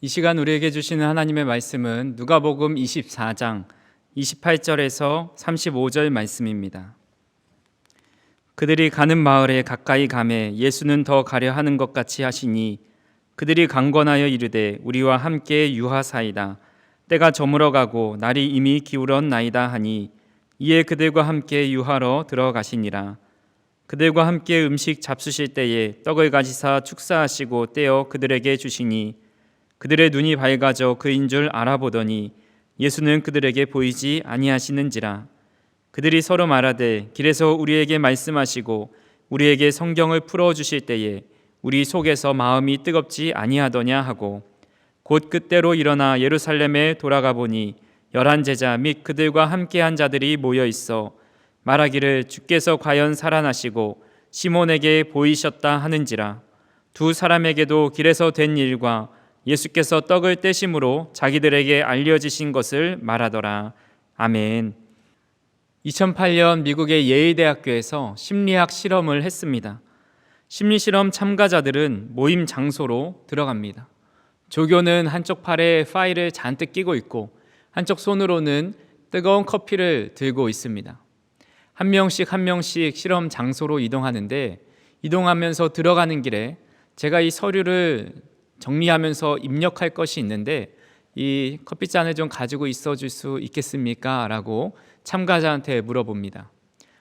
이 시간 우리에게 주시는 하나님의 말씀은 누가복음 24장 28절에서 35절 말씀입니다. 그들이 가는 마을에 가까이 가매 예수는 더 가려 하는 것 같이 하시니 그들이 강권하여 이르되 우리와 함께 유하사이다. 때가 저물어가고 날이 이미 기울었나이다 하니 이에 그들과 함께 유하러 들어가시니라. 그들과 함께 음식 잡수실 때에 떡을 가지사 축사하시고 떼어 그들에게 주시니 그들의 눈이 밝아져 그인 줄 알아보더니 예수는 그들에게 보이지 아니하시는지라. 그들이 서로 말하되 길에서 우리에게 말씀하시고 우리에게 성경을 풀어주실 때에 우리 속에서 마음이 뜨겁지 아니하더냐 하고 곧 그때로 일어나 예루살렘에 돌아가 보니 11 제자 및 그들과 함께한 자들이 모여 있어 말하기를 주께서 과연 살아나시고 시몬에게 보이셨다 하는지라. 두 사람에게도 길에서 된 일과 예수께서 떡을 떼심으로 자기들에게 알려지신 것을 말하더라. 아멘. 2008년 미국의 예일대학교에서 심리학 실험을 했습니다. 심리실험 참가자들은 모임 장소로 들어갑니다. 조교는 한쪽 팔에 파일을 잔뜩 끼고 있고 한쪽 손으로는 뜨거운 커피를 들고 있습니다. 한 명씩 실험 장소로 이동하는데 이동하면서 들어가는 길에 제가 이 서류를 정리하면서 입력할 것이 있는데 이 커피잔을 좀 가지고 있어 줄 수 있겠습니까? 라고 참가자한테 물어봅니다.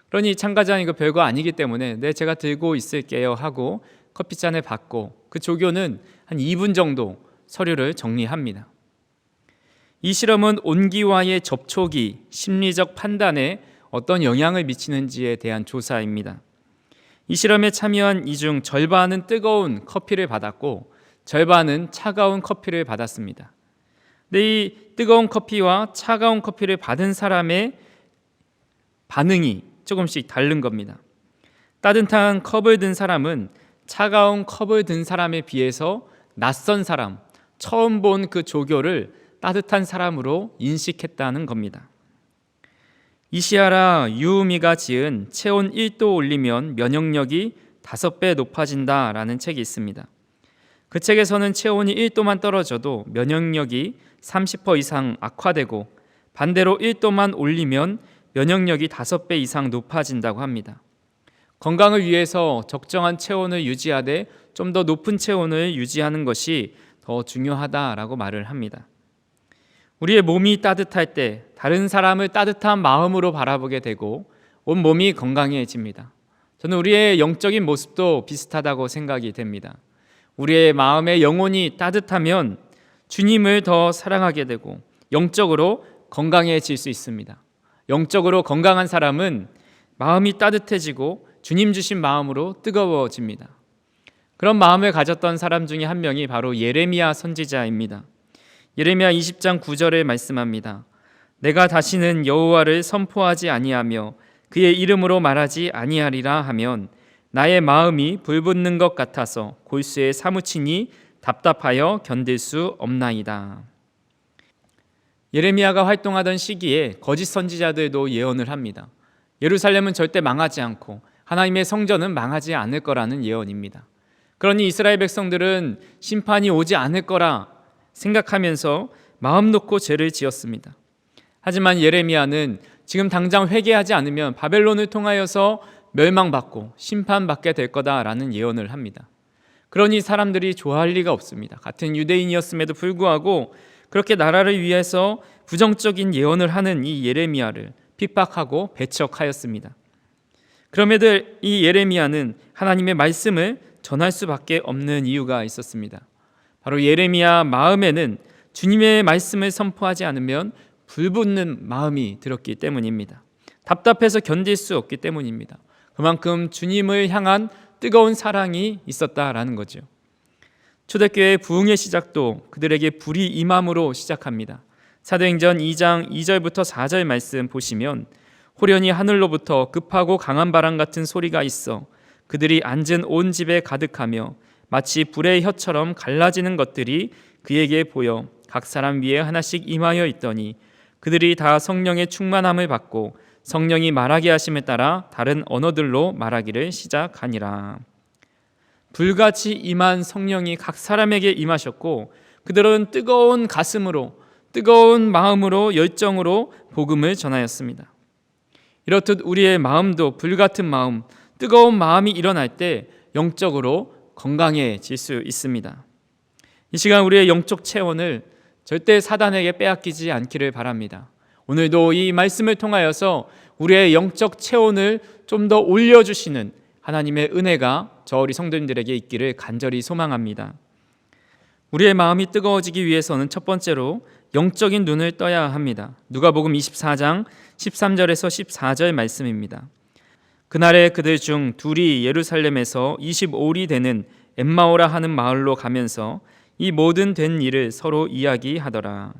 그러니 참가자는 이거 별거 아니기 때문에 네, 제가 들고 있을게요 하고 커피잔을 받고 그 조교는 한 2분 정도 서류를 정리합니다. 이 실험은 온기와의 접촉이 심리적 판단에 어떤 영향을 미치는지에 대한 조사입니다. 이 실험에 참여한 이 중 절반은 뜨거운 커피를 받았고 절반은 차가운 커피를 받았습니다. 근데 이 뜨거운 커피와 차가운 커피를 받은 사람의 반응이 조금씩 다른 겁니다. 따뜻한 컵을 든 사람은 차가운 컵을 든 사람에 비해서 낯선 사람, 처음 본 그 조교를 따뜻한 사람으로 인식했다는 겁니다. 이시하라 유우미가 지은 체온 1도 올리면 면역력이 5배 높아진다라는 책이 있습니다. 그 책에서는 체온이 1도만 떨어져도 면역력이 30% 이상 악화되고 반대로 1도만 올리면 면역력이 5배 이상 높아진다고 합니다. 건강을 위해서 적정한 체온을 유지하되 좀 더 높은 체온을 유지하는 것이 더 중요하다라고 말을 합니다. 우리의 몸이 따뜻할 때 다른 사람을 따뜻한 마음으로 바라보게 되고 온 몸이 건강해집니다. 저는 우리의 영적인 모습도 비슷하다고 생각이 됩니다. 우리의 마음의 영혼이 따뜻하면 주님을 더 사랑하게 되고 영적으로 건강해질 수 있습니다. 영적으로 건강한 사람은 마음이 따뜻해지고 주님 주신 마음으로 뜨거워집니다. 그런 마음을 가졌던 사람 중에 한 명이 바로 예레미야 선지자입니다. 예레미야 20장 9절에 말씀합니다. 내가 다시는 여호와를 선포하지 아니하며 그의 이름으로 말하지 아니하리라 하면 나의 마음이 불붙는 것 같아서 골수에 사무치니 답답하여 견딜 수 없나이다. 예레미야가 활동하던 시기에 거짓 선지자들도 예언을 합니다. 예루살렘은 절대 망하지 않고 하나님의 성전은 망하지 않을 거라는 예언입니다. 그러니 이스라엘 백성들은 심판이 오지 않을 거라 생각하면서 마음 놓고 죄를 지었습니다. 하지만 예레미야는 지금 당장 회개하지 않으면 바벨론을 통하여서 멸망받고 심판받게 될 거다라는 예언을 합니다. 그러니 사람들이 좋아할 리가 없습니다. 같은 유대인이었음에도 불구하고 그렇게 나라를 위해서 부정적인 예언을 하는 이 예레미야를 핍박하고 배척하였습니다. 그럼에도 이 예레미야는 하나님의 말씀을 전할 수밖에 없는 이유가 있었습니다. 바로 예레미야 마음에는 주님의 말씀을 선포하지 않으면 불붙는 마음이 들었기 때문입니다. 답답해서 견딜 수 없기 때문입니다. 그만큼 주님을 향한 뜨거운 사랑이 있었다라는 거죠. 초대교회의 부흥의 시작도 그들에게 불이 임함으로 시작합니다. 사도행전 2장 2절부터 4절 말씀 보시면 호련히 하늘로부터 급하고 강한 바람 같은 소리가 있어 그들이 앉은 온 집에 가득하며 마치 불의 혀처럼 갈라지는 것들이 그에게 보여 각 사람 위에 하나씩 임하여 있더니 그들이 다 성령의 충만함을 받고 성령이 말하게 하심에 따라 다른 언어들로 말하기를 시작하니라. 불같이 임한 성령이 각 사람에게 임하셨고 그들은 뜨거운 가슴으로, 뜨거운 마음으로, 열정으로 복음을 전하였습니다. 이렇듯 우리의 마음도 불같은 마음, 뜨거운 마음이 일어날 때 영적으로 건강해질 수 있습니다. 이 시간 우리의 영적 체온을 절대 사단에게 빼앗기지 않기를 바랍니다. 오늘도 이 말씀을 통하여서 우리의 영적 체온을 좀 더 올려주시는 하나님의 은혜가 저 우리 성도님들에게 있기를 간절히 소망합니다. 우리의 마음이 뜨거워지기 위해서는 첫 번째로 영적인 눈을 떠야 합니다. 누가복음 24장 13절에서 14절 말씀입니다. 그날에 그들 중 둘이 예루살렘에서 25리 되는 엠마오라 하는 마을로 가면서 이 모든 된 일을 서로 이야기하더라.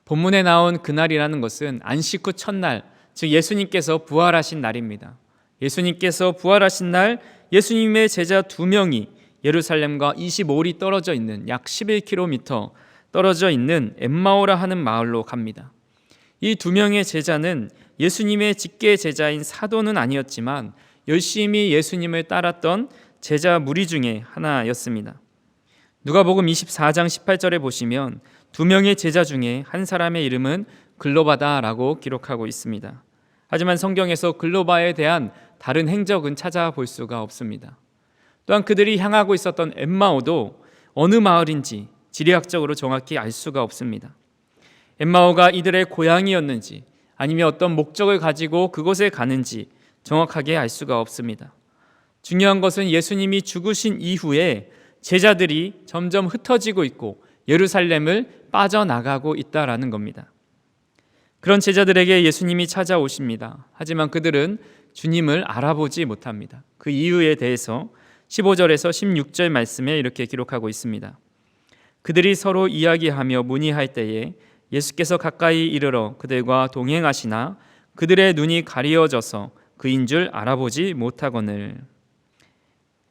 본문에 나온 그날이라는 것은 안식 후 첫날, 즉 예수님께서 부활하신 날입니다. 예수님께서 부활하신 날 예수님의 제자 2명이 예루살렘과 25리 떨어져 있는 약 11km 떨어져 있는 엠마오라 하는 마을로 갑니다. 이 2명의 제자는 예수님의 직계 제자인 사도는 아니었지만 열심히 예수님을 따랐던 제자 무리 중에 하나였습니다. 누가복음 24장 18절에 보시면 2명의 제자 중에 한 사람의 이름은 글로바다라고 기록하고 있습니다. 하지만 성경에서 글로바에 대한 다른 행적은 찾아볼 수가 없습니다. 또한 그들이 향하고 있었던 엠마오도 어느 마을인지 지리학적으로 정확히 알 수가 없습니다. 엠마오가 이들의 고향이었는지 아니면 어떤 목적을 가지고 그곳에 가는지 정확하게 알 수가 없습니다. 중요한 것은 예수님이 죽으신 이후에 제자들이 점점 흩어지고 있고 예루살렘을 빠져나가고 있다라는 겁니다. 그런 제자들에게 예수님이 찾아오십니다. 하지만 그들은 주님을 알아보지 못합니다. 그 이유에 대해서 15절에서 16절 말씀에 이렇게 기록하고 있습니다. 그들이 서로 이야기하며 문의할 때에 예수께서 가까이 이르러 그들과 동행하시나 그들의 눈이 가리어져서 그인 줄 알아보지 못하거늘.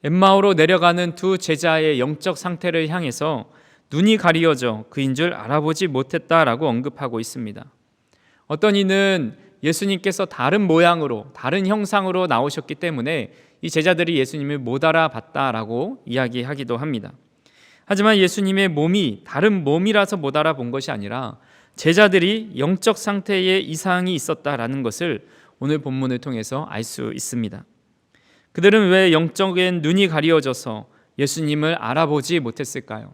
엠마오로 내려가는 두 제자의 영적 상태를 향해서 눈이 가리어져 그인 줄 알아보지 못했다라고 언급하고 있습니다. 어떤 이는 예수님께서 다른 모양으로, 다른 형상으로 나오셨기 때문에 이 제자들이 예수님을 못 알아봤다라고 이야기하기도 합니다. 하지만 예수님의 몸이 다른 몸이라서 못 알아본 것이 아니라 제자들이 영적 상태에 이상이 있었다라는 것을 오늘 본문을 통해서 알 수 있습니다. 그들은 왜 영적인 눈이 가리어져서 예수님을 알아보지 못했을까요?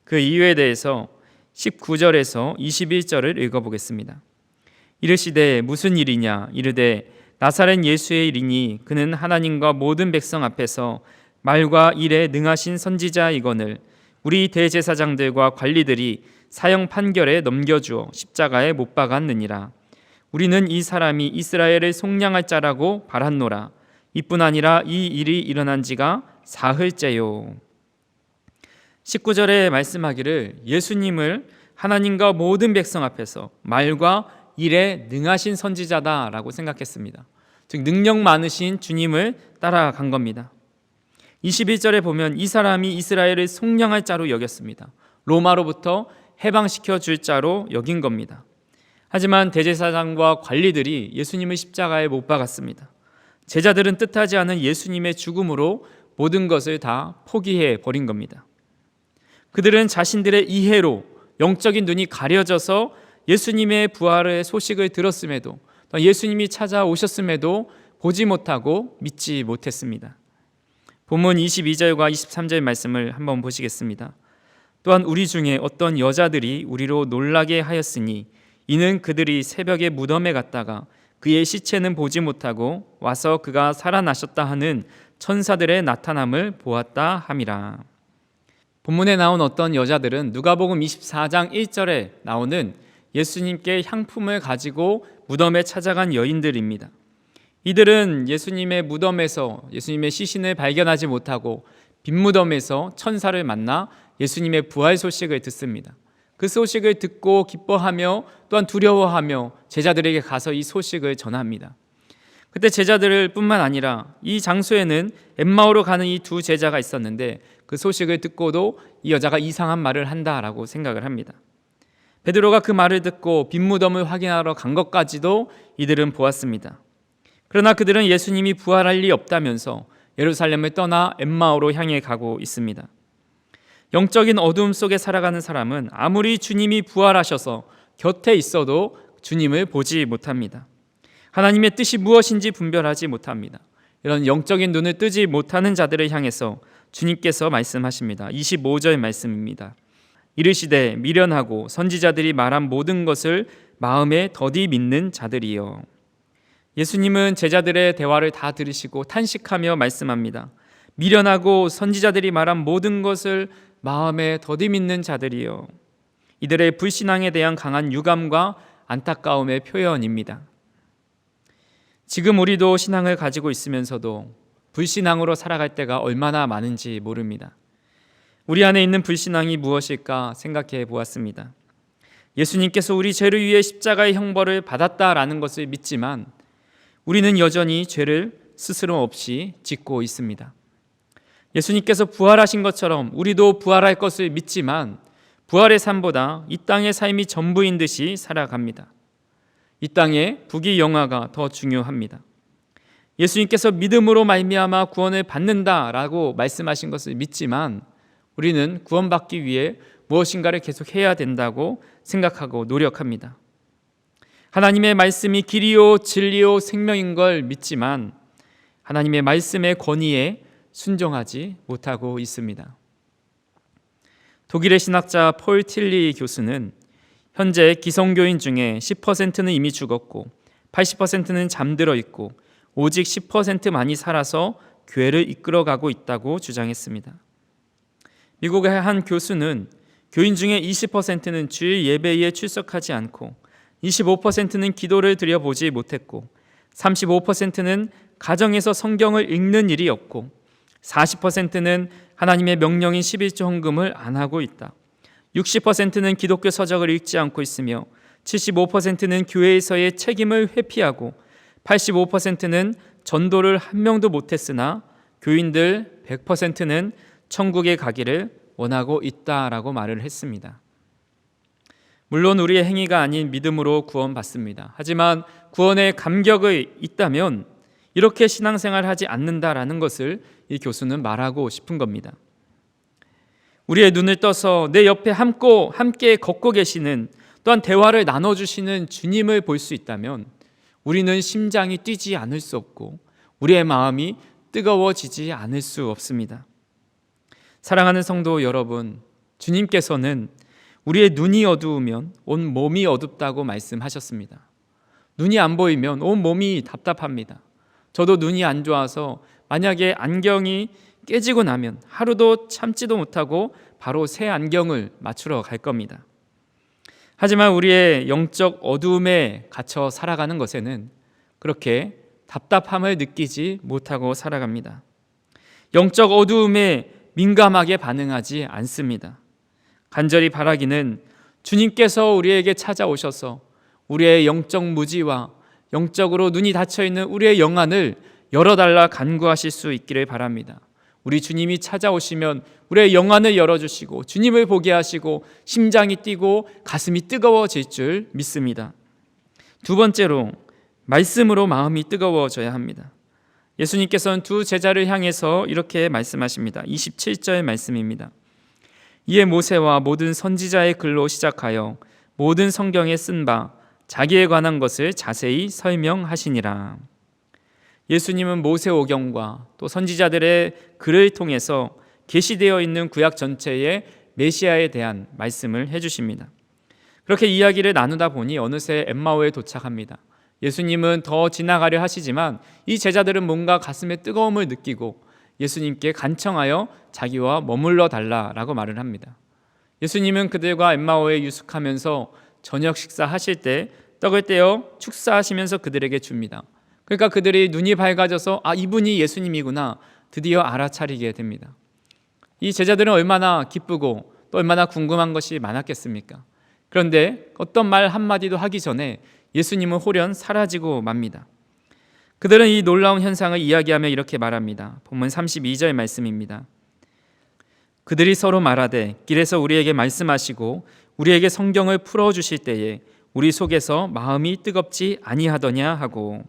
그 이유에 대해서 19절에서 21절을 읽어보겠습니다. 이르시되 무슨 일이냐 이르되 나사렛 예수의 일이니 그는 하나님과 모든 백성 앞에서 말과 일에 능하신 선지자이거늘 우리 대제사장들과 관리들이 사형 판결에 넘겨주어 십자가에 못 박았느니라. 우리는 이 사람이 이스라엘을 속량할 자라고 바랐노라. 이뿐 아니라 이 일이 일어난 지가 사흘째요. 19절에 말씀하기를 예수님을 하나님과 모든 백성 앞에서 말과 일에 능하신 선지자다라고 생각했습니다. 즉 능력 많으신 주님을 따라간 겁니다. 21절에 보면 이 사람이 이스라엘을 속량할 자로 여겼습니다. 로마로부터 해방시켜 줄 자로 여긴 겁니다. 하지만 대제사장과 관리들이 예수님을 십자가에 못 박았습니다. 제자들은 뜻하지 않은 예수님의 죽음으로 모든 것을 다 포기해 버린 겁니다. 그들은 자신들의 이해로 영적인 눈이 가려져서 예수님의 부활의 소식을 들었음에도 예수님이 찾아오셨음에도 보지 못하고 믿지 못했습니다. 본문 22절과 23절 말씀을 한번 보시겠습니다. 또한 우리 중에 어떤 여자들이 우리로 놀라게 하였으니 이는 그들이 새벽에 무덤에 갔다가 그의 시체는 보지 못하고 와서 그가 살아나셨다 하는 천사들의 나타남을 보았다 함이라. 본문에 나온 어떤 여자들은 누가복음 24장 1절에 나오는 예수님께 향품을 가지고 무덤에 찾아간 여인들입니다. 이들은 예수님의 무덤에서 예수님의 시신을 발견하지 못하고 빈무덤에서 천사를 만나 예수님의 부활 소식을 듣습니다. 그 소식을 듣고 기뻐하며 또한 두려워하며 제자들에게 가서 이 소식을 전합니다. 그때 제자들 뿐만 아니라 이 장소에는 엠마오로 가는 이 두 제자가 있었는데 그 소식을 듣고도 이 여자가 이상한 말을 한다라고 생각을 합니다. 베드로가 그 말을 듣고 빈무덤을 확인하러 간 것까지도 이들은 보았습니다. 그러나 그들은 예수님이 부활할 리 없다면서 예루살렘을 떠나 엠마오로 향해 가고 있습니다. 영적인 어두움 속에 살아가는 사람은 아무리 주님이 부활하셔서 곁에 있어도 주님을 보지 못합니다. 하나님의 뜻이 무엇인지 분별하지 못합니다. 이런 영적인 눈을 뜨지 못하는 자들을 향해서 주님께서 말씀하십니다. 25절 말씀입니다. 이르시되 미련하고 선지자들이 말한 모든 것을 마음에 더디 믿는 자들이요. 예수님은 제자들의 대화를 다 들으시고 탄식하며 말씀합니다. 미련하고 선지자들이 말한 모든 것을 마음에 더디 믿는 자들이요. 이들의 불신앙에 대한 강한 유감과 안타까움의 표현입니다. 지금 우리도 신앙을 가지고 있으면서도 불신앙으로 살아갈 때가 얼마나 많은지 모릅니다. 우리 안에 있는 불신앙이 무엇일까 생각해 보았습니다. 예수님께서 우리 죄를 위해 십자가의 형벌을 받았다라는 것을 믿지만 우리는 여전히 죄를 스스럼 없이 짓고 있습니다. 예수님께서 부활하신 것처럼 우리도 부활할 것을 믿지만 부활의 삶보다 이 땅의 삶이 전부인 듯이 살아갑니다. 이 땅의 부귀영화가 더 중요합니다. 예수님께서 믿음으로 말미암아 구원을 받는다라고 말씀하신 것을 믿지만 우리는 구원받기 위해 무엇인가를 계속 해야 된다고 생각하고 노력합니다. 하나님의 말씀이 길이요 진리요 생명인 걸 믿지만 하나님의 말씀의 권위에 순종하지 못하고 있습니다. 독일의 신학자 폴 틸리 교수는 현재 기성교인 중에 10%는 이미 죽었고 80%는 잠들어 있고 오직 10%만이 살아서 교회를 이끌어가고 있다고 주장했습니다. 미국의 한 교수는 교인 중에 20%는 주일 예배에 출석하지 않고 25%는 기도를 드려보지 못했고 35%는 가정에서 성경을 읽는 일이 없고 40%는 하나님의 명령인 11조 헌금을 안 하고 있다. 60%는 기독교 서적을 읽지 않고 있으며 75%는 교회에서의 책임을 회피하고 85%는 전도를 한 명도 못했으나 교인들 100%는 천국에 가기를 원하고 있다라고 말을 했습니다. 물론 우리의 행위가 아닌 믿음으로 구원받습니다. 하지만 구원의 감격이 있다면 이렇게 신앙생활하지 않는다라는 것을 이 교수는 말하고 싶은 겁니다. 우리의 눈을 떠서 내 옆에 함께 걷고 계시는 또한 대화를 나눠주시는 주님을 볼 수 있다면 우리는 심장이 뛰지 않을 수 없고 우리의 마음이 뜨거워지지 않을 수 없습니다. 사랑하는 성도 여러분, 주님께서는 우리의 눈이 어두우면 온 몸이 어둡다고 말씀하셨습니다. 눈이 안 보이면 온 몸이 답답합니다. 저도 눈이 안 좋아서 만약에 안경이 깨지고 나면 하루도 참지도 못하고 바로 새 안경을 맞추러 갈 겁니다. 하지만 우리의 영적 어두움에 갇혀 살아가는 것에는 그렇게 답답함을 느끼지 못하고 살아갑니다. 영적 어두움에 민감하게 반응하지 않습니다. 간절히 바라기는 주님께서 우리에게 찾아오셔서 우리의 영적 무지와 영적으로 눈이 닫혀있는 우리의 영안을 열어달라 간구하실 수 있기를 바랍니다. 우리 주님이 찾아오시면 우리의 영안을 열어주시고 주님을 보게 하시고 심장이 뛰고 가슴이 뜨거워질 줄 믿습니다. 두 번째로 말씀으로 마음이 뜨거워져야 합니다. 예수님께서는 두 제자를 향해서 이렇게 말씀하십니다. 27절 말씀입니다. 이에 모세와 모든 선지자의 글로 시작하여 모든 성경에 쓴 바 자기에 관한 것을 자세히 설명하시니라. 예수님은 모세오경과 또 선지자들의 글을 통해서 계시되어 있는 구약 전체의 메시아에 대한 말씀을 해주십니다. 그렇게 이야기를 나누다 보니 어느새 엠마오에 도착합니다. 예수님은 더 지나가려 하시지만 이 제자들은 뭔가 가슴에 뜨거움을 느끼고 예수님께 간청하여 자기와 머물러 달라라고 말을 합니다. 예수님은 그들과 엠마오에 유숙하면서 저녁 식사하실 때 떡을 떼어 축사하시면서 그들에게 줍니다. 그러니까 그들이 눈이 밝아져서 이분이 예수님이구나 드디어 알아차리게 됩니다. 이 제자들은 얼마나 기쁘고 또 얼마나 궁금한 것이 많았겠습니까? 그런데 어떤 말 한마디도 하기 전에 예수님은 홀연 사라지고 맙니다. 그들은 이 놀라운 현상을 이야기하며 이렇게 말합니다. 본문 32절 말씀입니다. 그들이 서로 말하되 길에서 우리에게 말씀하시고 우리에게 성경을 풀어주실 때에 우리 속에서 마음이 뜨겁지 아니하더냐 하고.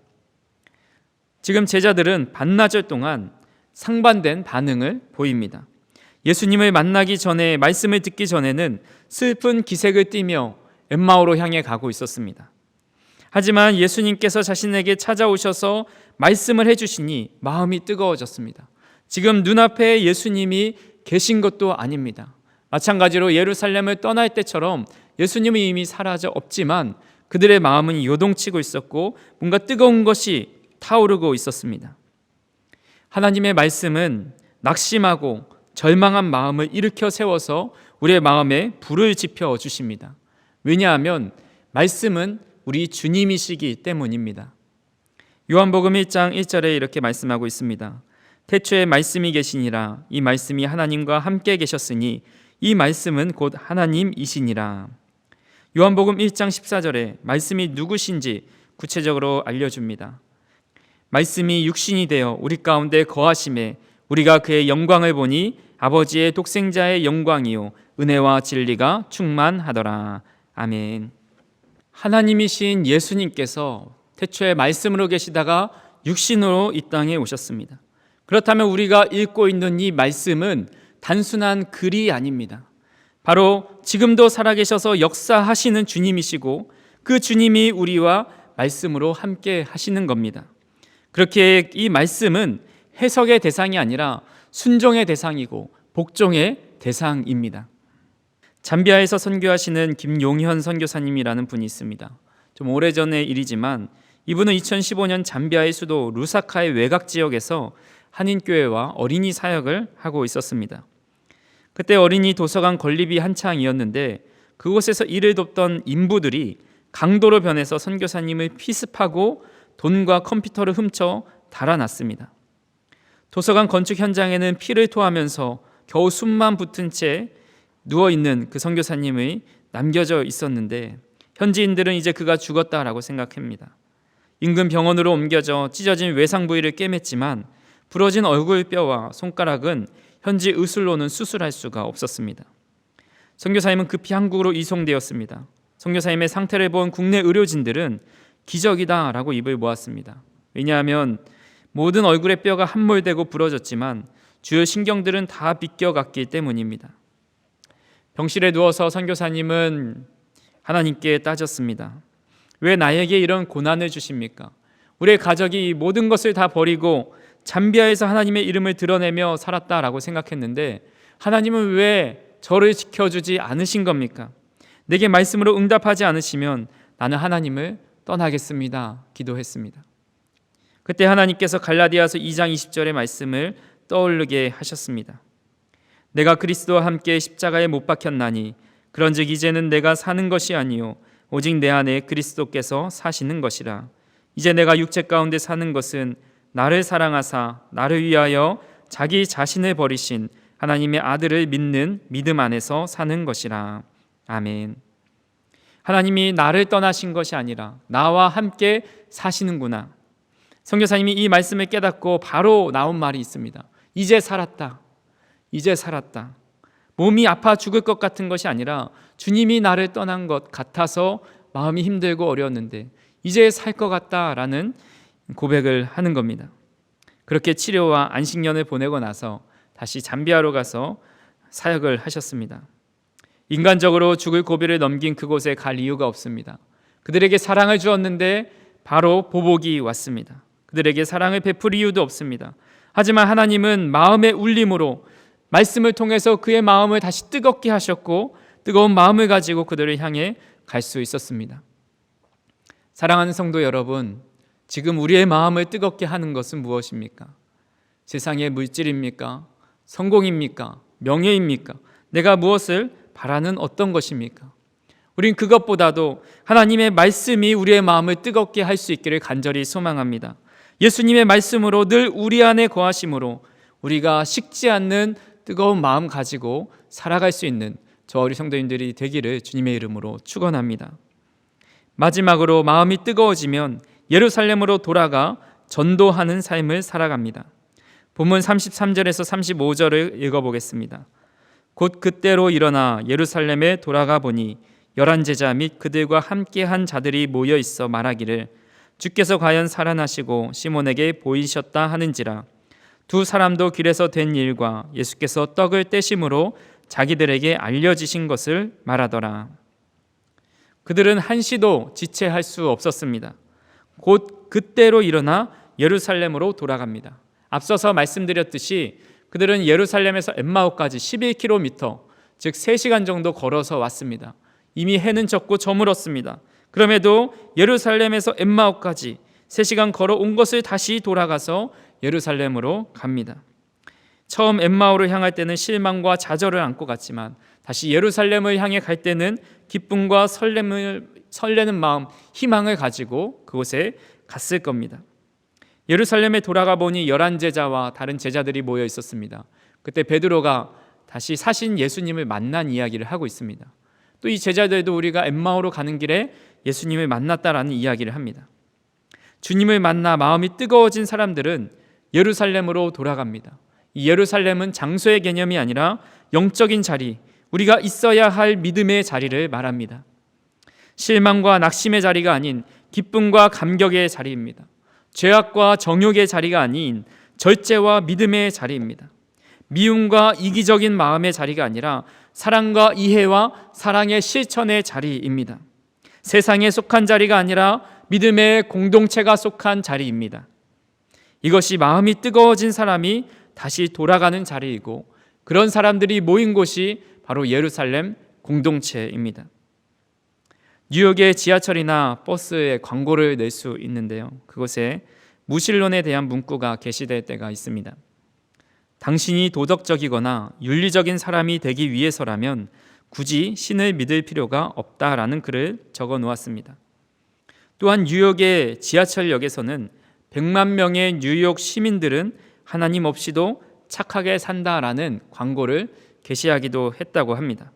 지금 제자들은 반나절 동안 상반된 반응을 보입니다. 예수님을 만나기 전에, 말씀을 듣기 전에는 슬픈 기색을 띠며 엠마오로 향해 가고 있었습니다. 하지만 예수님께서 자신에게 찾아오셔서 말씀을 해주시니 마음이 뜨거워졌습니다. 지금 눈앞에 예수님이 계신 것도 아닙니다. 마찬가지로 예루살렘을 떠날 때처럼 예수님은 이미 사라져 없지만 그들의 마음은 요동치고 있었고 뭔가 뜨거운 것이 타오르고 있었습니다. 하나님의 말씀은 낙심하고 절망한 마음을 일으켜 세워서 우리의 마음에 불을 지펴 주십니다. 왜냐하면 말씀은 우리 주님이시기 때문입니다. 요한복음 1장 1절에 이렇게 말씀하고 있습니다. 태초에 말씀이 계시니라. 이 말씀이 하나님과 함께 계셨으니 이 말씀은 곧 하나님이시니라. 요한복음 1장 14절에 말씀이 누구신지 구체적으로 알려줍니다. 말씀이 육신이 되어 우리 가운데 거하심에 우리가 그의 영광을 보니 아버지의 독생자의 영광이요 은혜와 진리가 충만하더라. 아멘. 하나님이신 예수님께서 태초에 말씀으로 계시다가 육신으로 이 땅에 오셨습니다. 그렇다면 우리가 읽고 있는 이 말씀은 단순한 글이 아닙니다. 바로 지금도 살아계셔서 역사하시는 주님이시고 그 주님이 우리와 말씀으로 함께 하시는 겁니다. 그렇게 이 말씀은 해석의 대상이 아니라 순종의 대상이고 복종의 대상입니다. 잠비아에서 선교하시는 김용현 선교사님이라는 분이 있습니다. 좀 오래전의 일이지만 이분은 2015년 잠비아의 수도 루사카의 외곽 지역에서 한인교회와 어린이 사역을 하고 있었습니다. 그때 어린이 도서관 건립이 한창이었는데 그곳에서 일을 돕던 인부들이 강도로 변해서 선교사님을 피습하고 돈과 컴퓨터를 훔쳐 달아났습니다. 도서관 건축 현장에는 피를 토하면서 겨우 숨만 붙은 채 누워있는 그 선교사님이 남겨져 있었는데 현지인들은 이제 그가 죽었다라고 생각합니다. 인근 병원으로 옮겨져 찢어진 외상 부위를 꿰맸지만 부러진 얼굴뼈와 손가락은 현지 의술로는 수술할 수가 없었습니다. 선교사님은 급히 한국으로 이송되었습니다. 선교사님의 상태를 본 국내 의료진들은 기적이다라고 입을 모았습니다. 왜냐하면 모든 얼굴의 뼈가 함몰되고 부러졌지만 주요 신경들은 다 비껴갔기 때문입니다. 병실에 누워서 선교사님은 하나님께 따졌습니다. 왜 나에게 이런 고난을 주십니까? 우리의 가족이 모든 것을 다 버리고 잠비아에서 하나님의 이름을 드러내며 살았다라고 생각했는데 하나님은 왜 저를 지켜주지 않으신 겁니까? 내게 말씀으로 응답하지 않으시면 나는 하나님을 떠나겠습니다. 기도했습니다. 그때 하나님께서 갈라디아서 2장 20절의 말씀을 떠오르게 하셨습니다. 내가 그리스도와 함께 십자가에 못 박혔나니 그런즉 이제는 내가 사는 것이 아니요 오직 내 안에 그리스도께서 사시는 것이라. 이제 내가 육체 가운데 사는 것은 나를 사랑하사 나를 위하여 자기 자신을 버리신 하나님의 아들을 믿는 믿음 안에서 사는 것이라. 아멘. 하나님이 나를 떠나신 것이 아니라 나와 함께 사시는구나. 선교사님이 이 말씀을 깨닫고 바로 나온 말이 있습니다. 이제 살았다. 이제 살았다. 몸이 아파 죽을 것 같은 것이 아니라 주님이 나를 떠난 것 같아서 마음이 힘들고 어려웠는데 이제 살 것 같다라는 고백을 하는 겁니다. 그렇게 치료와 안식년을 보내고 나서 다시 잠비아로 가서 사역을 하셨습니다. 인간적으로 죽을 고비를 넘긴 그곳에 갈 이유가 없습니다. 그들에게 사랑을 주었는데 바로 보복이 왔습니다. 그들에게 사랑을 베풀 이유도 없습니다. 하지만 하나님은 마음의 울림으로 말씀을 통해서 그의 마음을 다시 뜨겁게 하셨고 뜨거운 마음을 가지고 그들을 향해 갈 수 있었습니다. 사랑하는 성도 여러분, 지금 우리의 마음을 뜨겁게 하는 것은 무엇입니까? 세상의 물질입니까? 성공입니까? 명예입니까? 내가 무엇을 바라는 어떤 것입니까? 우린 그것보다도 하나님의 말씀이 우리의 마음을 뜨겁게 할 수 있기를 간절히 소망합니다. 예수님의 말씀으로 늘 우리 안에 거하심으로 우리가 식지 않는 뜨거운 마음 가지고 살아갈 수 있는 저 우리 성도님들이 되기를 주님의 이름으로 축원합니다. 마지막으로 마음이 뜨거워지면 예루살렘으로 돌아가 전도하는 삶을 살아갑니다. 본문 33절에서 35절을 읽어보겠습니다. 곧 그때로 일어나 예루살렘에 돌아가 보니 11 제자 및 그들과 함께한 자들이 모여 있어 말하기를 주께서 과연 살아나시고 시몬에게 보이셨다 하는지라. 두 사람도 길에서 된 일과 예수께서 떡을 떼심으로 자기들에게 알려지신 것을 말하더라. 그들은 한시도 지체할 수 없었습니다. 곧 그때로 일어나 예루살렘으로 돌아갑니다. 앞서서 말씀드렸듯이 그들은 예루살렘에서 엠마오까지 11km, 즉 3시간 정도 걸어서 왔습니다. 이미 해는 졌고 저물었습니다. 그럼에도 예루살렘에서 엠마오까지 3시간 걸어온 것을 다시 돌아가서 예루살렘으로 갑니다. 처음 엠마오를 향할 때는 실망과 좌절을 안고 갔지만 다시 예루살렘을 향해 갈 때는 기쁨과 설레는 마음, 희망을 가지고 그곳에 갔을 겁니다. 예루살렘에 돌아가 보니 11제자와 다른 제자들이 모여 있었습니다. 그때 베드로가 다시 사신 예수님을 만난 이야기를 하고 있습니다. 또 이 제자들도 우리가 엠마오로 가는 길에 예수님을 만났다라는 이야기를 합니다. 주님을 만나 마음이 뜨거워진 사람들은 예루살렘으로 돌아갑니다. 이 예루살렘은 장소의 개념이 아니라 영적인 자리, 우리가 있어야 할 믿음의 자리를 말합니다. 실망과 낙심의 자리가 아닌 기쁨과 감격의 자리입니다. 죄악과 정욕의 자리가 아닌 절제와 믿음의 자리입니다. 미움과 이기적인 마음의 자리가 아니라 사랑과 이해와 사랑의 실천의 자리입니다. 세상에 속한 자리가 아니라 믿음의 공동체가 속한 자리입니다. 이것이 마음이 뜨거워진 사람이 다시 돌아가는 자리이고 그런 사람들이 모인 곳이 바로 예루살렘 공동체입니다. 뉴욕의 지하철이나 버스에 광고를 낼 수 있는데요. 그곳에 무신론에 대한 문구가 게시될 때가 있습니다. 당신이 도덕적이거나 윤리적인 사람이 되기 위해서라면 굳이 신을 믿을 필요가 없다라는 글을 적어 놓았습니다. 또한 뉴욕의 지하철역에서는 100만 명의 뉴욕 시민들은 하나님 없이도 착하게 산다라는 광고를 게시하기도 했다고 합니다.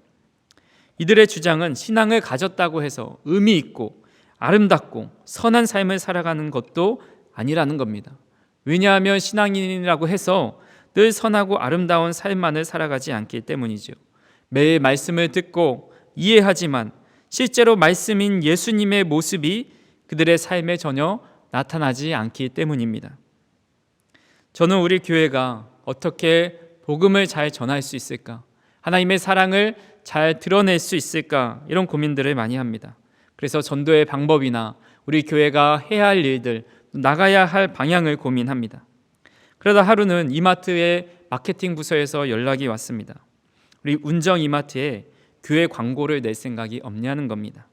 이들의 주장은 신앙을 가졌다고 해서 의미 있고 아름답고 선한 삶을 살아가는 것도 아니라는 겁니다. 왜냐하면 신앙인이라고 해서 늘 선하고 아름다운 삶만을 살아가지 않기 때문이죠. 매일 말씀을 듣고 이해하지만 실제로 말씀인 예수님의 모습이 그들의 삶에 전혀 나타나지 않기 때문입니다. 저는 우리 교회가 어떻게 복음을 잘 전할 수 있을까? 하나님의 사랑을 잘 드러낼 수 있을까? 이런 고민들을 많이 합니다. 그래서 전도의 방법이나 우리 교회가 해야 할 일들, 나가야 할 방향을 고민합니다. 그러다 하루는 이마트의 마케팅 부서에서 연락이 왔습니다. 우리 운정 이마트에 교회 광고를 낼 생각이 없냐는 겁니다.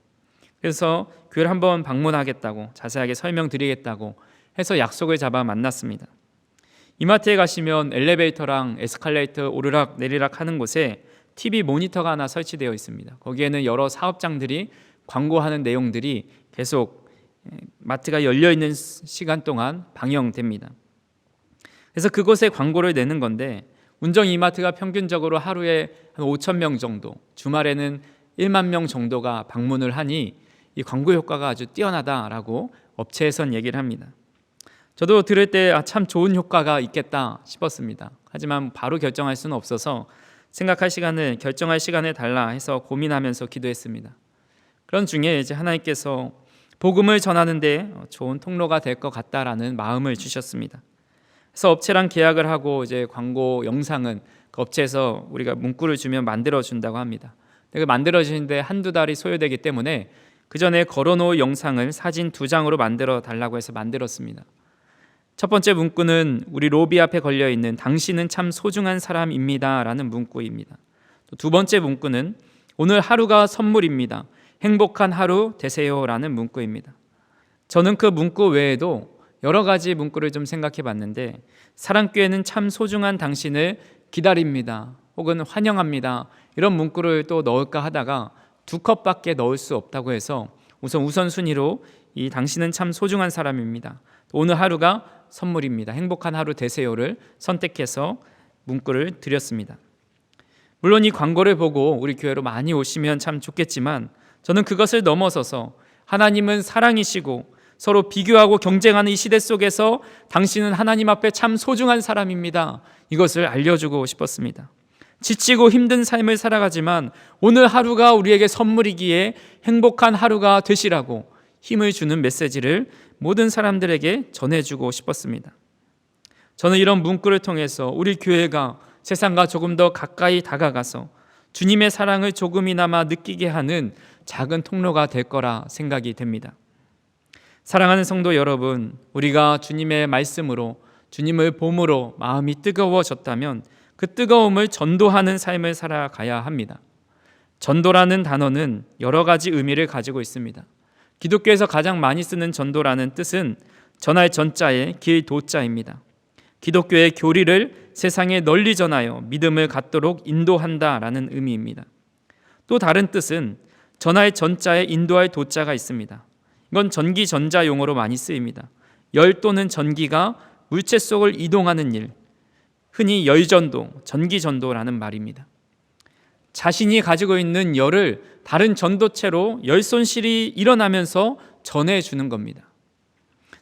그래서 교회를 한번 방문하겠다고 자세하게 설명드리겠다고 해서 약속을 잡아 만났습니다. 이마트에 가시면 엘리베이터랑 에스컬레이터 오르락 내리락 하는 곳에 TV 모니터가 하나 설치되어 있습니다. 거기에는 여러 사업장들이 광고하는 내용들이 계속 마트가 열려있는 시간 동안 방영됩니다. 그래서 그곳에 광고를 내는 건데 운정 이마트가 평균적으로 하루에 한 5천 명 정도, 주말에는 1만 명 정도가 방문을 하니 이 광고 효과가 아주 뛰어나다라고 업체에선 얘기를 합니다. 저도 들을 때 참 좋은 효과가 있겠다 싶었습니다. 하지만 바로 결정할 수는 없어서 결정할 시간을 달라 해서 고민하면서 기도했습니다. 그런 중에 이제 하나님께서 복음을 전하는데 좋은 통로가 될 것 같다라는 마음을 주셨습니다. 그래서 업체랑 계약을 하고 이제 광고 영상은 그 업체에서 우리가 문구를 주면 만들어 준다고 합니다. 근데 만들어 주는데 한두 달이 소요되기 때문에 그 전에 걸어놓은 영상을 사진 2장으로 만들어 달라고 해서 만들었습니다. 첫 번째 문구는 우리 로비 앞에 걸려있는 당신은 참 소중한 사람입니다 라는 문구입니다. 또 두 번째 문구는 오늘 하루가 선물입니다. 행복한 하루 되세요 라는 문구입니다. 저는 그 문구 외에도 여러 가지 문구를 좀 생각해 봤는데 사랑교회는 참 소중한 당신을 기다립니다 혹은 환영합니다 이런 문구를 또 넣을까 하다가 2컵밖에 넣을 수 없다고 해서 우선순위로 이 당신은 참 소중한 사람입니다, 오늘 하루가 선물입니다, 행복한 하루 되세요를 선택해서 문구를 드렸습니다. 물론 이 광고를 보고 우리 교회로 많이 오시면 참 좋겠지만 저는 그것을 넘어서서 하나님은 사랑이시고 서로 비교하고 경쟁하는 이 시대 속에서 당신은 하나님 앞에 참 소중한 사람입니다, 이것을 알려주고 싶었습니다. 지치고 힘든 삶을 살아가지만 오늘 하루가 우리에게 선물이기에 행복한 하루가 되시라고 힘을 주는 메시지를 모든 사람들에게 전해주고 싶었습니다. 저는 이런 문구를 통해서 우리 교회가 세상과 조금 더 가까이 다가가서 주님의 사랑을 조금이나마 느끼게 하는 작은 통로가 될 거라 생각이 됩니다. 사랑하는 성도 여러분, 우리가 주님의 말씀으로, 주님을 봄으로 마음이 뜨거워졌다면 그 뜨거움을 전도하는 삶을 살아가야 합니다. 전도라는 단어는 여러 가지 의미를 가지고 있습니다. 기독교에서 가장 많이 쓰는 전도라는 뜻은 전할 전자에 길 도자입니다. 기독교의 교리를 세상에 널리 전하여 믿음을 갖도록 인도한다라는 의미입니다. 또 다른 뜻은 전할 전자에 인도할 도자가 있습니다. 이건 전기 전자 용어로 많이 쓰입니다. 열 또는 전기가 물체 속을 이동하는 일, 흔히 열전도, 전기전도라는 말입니다. 자신이 가지고 있는 열을 다른 전도체로 열 손실이 일어나면서 전해주는 겁니다.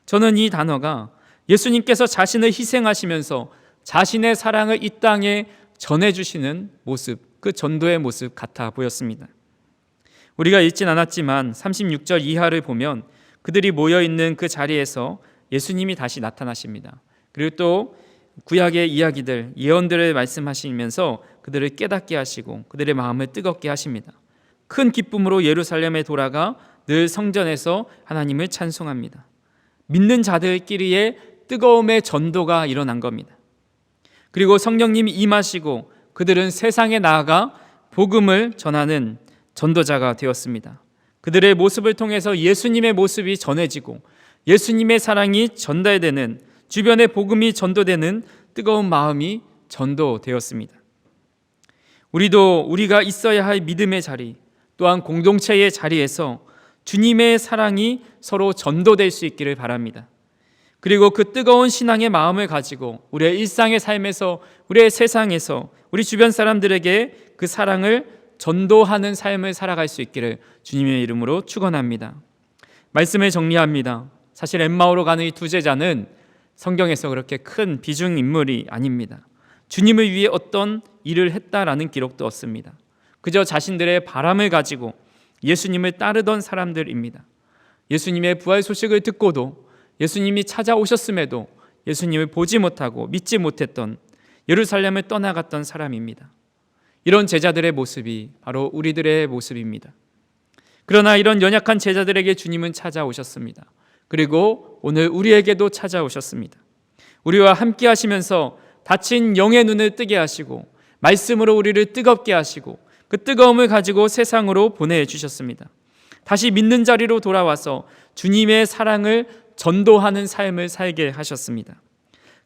저는 이 단어가 예수님께서 자신을 희생하시면서 자신의 사랑을 이 땅에 전해주시는 모습, 그 전도의 모습 같아 보였습니다. 우리가 읽진 않았지만 36절 이하를 보면 그들이 모여있는 그 자리에서 예수님이 다시 나타나십니다. 그리고 또 구약의 이야기들, 예언들을 말씀하시면서 그들을 깨닫게 하시고 그들의 마음을 뜨겁게 하십니다. 큰 기쁨으로 예루살렘에 돌아가 늘 성전에서 하나님을 찬송합니다. 믿는 자들끼리의 뜨거움의 전도가 일어난 겁니다. 그리고 성령님이 임하시고 그들은 세상에 나아가 복음을 전하는 전도자가 되었습니다. 그들의 모습을 통해서 예수님의 모습이 전해지고 예수님의 사랑이 전달되는, 주변에 복음이 전도되는 뜨거운 마음이 전도되었습니다. 우리도 우리가 있어야 할 믿음의 자리, 또한 공동체의 자리에서 주님의 사랑이 서로 전도될 수 있기를 바랍니다. 그리고 그 뜨거운 신앙의 마음을 가지고 우리의 일상의 삶에서, 우리의 세상에서 우리 주변 사람들에게 그 사랑을 전도하는 삶을 살아갈 수 있기를 주님의 이름으로 축원합니다. 말씀을 정리합니다. 사실 엠마오로 가는 이 두 제자는 성경에서 그렇게 큰 비중 인물이 아닙니다. 주님을 위해 어떤 일을 했다라는 기록도 없습니다. 그저 자신들의 바람을 가지고 예수님을 따르던 사람들입니다. 예수님의 부활 소식을 듣고도, 예수님이 찾아오셨음에도 예수님을 보지 못하고 믿지 못했던, 예루살렘을 떠나갔던 사람입니다. 이런 제자들의 모습이 바로 우리들의 모습입니다. 그러나 이런 연약한 제자들에게 주님은 찾아오셨습니다. 그리고 오늘 우리에게도 찾아오셨습니다. 우리와 함께 하시면서 닫힌 영의 눈을 뜨게 하시고 말씀으로 우리를 뜨겁게 하시고 그 뜨거움을 가지고 세상으로 보내주셨습니다. 다시 믿는 자리로 돌아와서 주님의 사랑을 전도하는 삶을 살게 하셨습니다.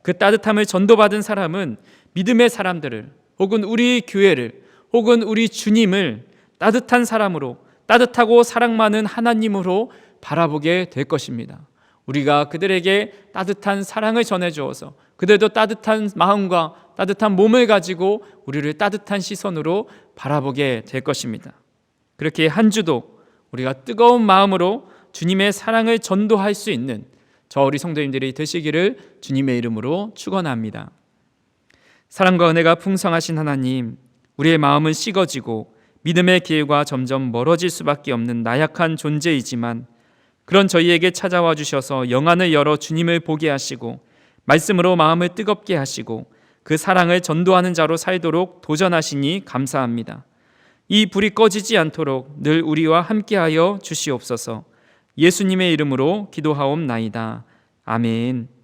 그 따뜻함을 전도받은 사람은 믿음의 사람들을, 혹은 우리 교회를, 혹은 우리 주님을 따뜻한 사람으로, 따뜻하고 사랑 많은 하나님으로 바라보게 될 것입니다. 우리가 그들에게 따뜻한 사랑을 전해주어서 그들도 따뜻한 마음과 따뜻한 몸을 가지고 우리를 따뜻한 시선으로 바라보게 될 것입니다. 그렇게 한 주도 우리가 뜨거운 마음으로 주님의 사랑을 전도할 수 있는 저 우리 성도님들이 되시기를 주님의 이름으로 축원합니다. 사랑과 은혜가 풍성하신 하나님, 우리의 마음은 식어지고 믿음의 길과 점점 멀어질 수밖에 없는 나약한 존재이지만 그런 저희에게 찾아와 주셔서 영안을 열어 주님을 보게 하시고 말씀으로 마음을 뜨겁게 하시고 그 사랑을 전도하는 자로 살도록 도전하시니 감사합니다. 이 불이 꺼지지 않도록 늘 우리와 함께하여 주시옵소서. 예수님의 이름으로 기도하옵나이다. 아멘.